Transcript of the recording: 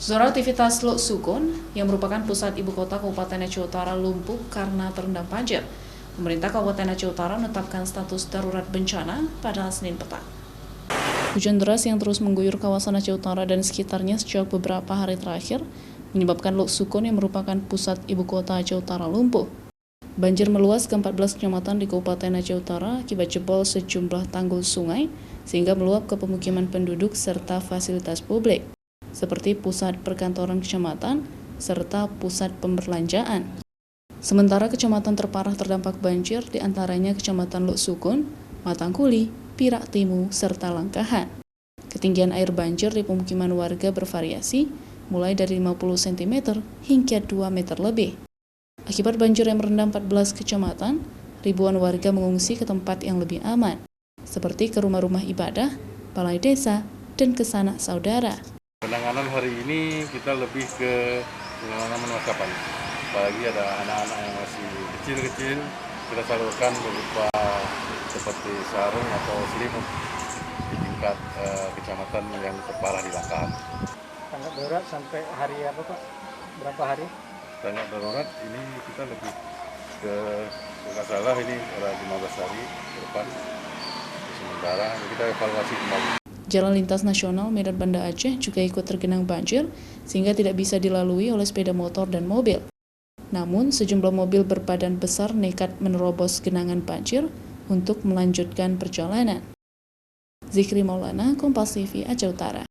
Zona aktivitas Lok Sukun, yang merupakan pusat ibu kota Kabupaten Aceh Utara, lumpuh karena terendam banjir. Pemerintah Kabupaten Aceh Utara menetapkan status darurat bencana pada Senin petang. Hujan deras yang terus mengguyur kawasan Aceh Utara dan sekitarnya sejak beberapa hari terakhir menyebabkan Lok Sukun, yang merupakan pusat ibu kota Aceh Utara, lumpuh. Banjir meluas ke 14 kecamatan di Kabupaten Aceh Utara akibat jebol sejumlah tanggul sungai sehingga meluap ke pemukiman penduduk serta fasilitas publik seperti pusat perkantoran kecamatan serta pusat pemberlanjaan. Sementara kecamatan terparah terdampak banjir diantaranya Kecamatan Lok Sukun, Matangkuli, Pirak Timu, serta Langkahan. Ketinggian air banjir di pemukiman warga bervariasi, mulai dari 50 cm hingga 2 meter lebih. Akibat banjir yang merendam 14 kecamatan, ribuan warga mengungsi ke tempat yang lebih aman, seperti ke rumah-rumah ibadah, balai desa, dan ke sanak saudara. Penanganan hari ini kita lebih ke penanganan maskapai. Apalagi ada anak-anak yang masih kecil-kecil, kita salurkan berupa seperti sarung atau selimut di tingkat kecamatan yang terparah di Langkahan. Tanggap darurat sampai hari apa Pak? Berapa hari? Tanggap darurat ini kita lebih ke, nggak salah ini ada 15 hari ke depan. Sementara kita evaluasi kembali. Jalan lintas nasional Medan Banda Aceh juga ikut tergenang banjir sehingga tidak bisa dilalui oleh sepeda motor dan mobil. Namun, sejumlah mobil berbadan besar nekat menerobos genangan banjir untuk melanjutkan perjalanan. Zikri Maulana, Kompas TV, Aceh Utara.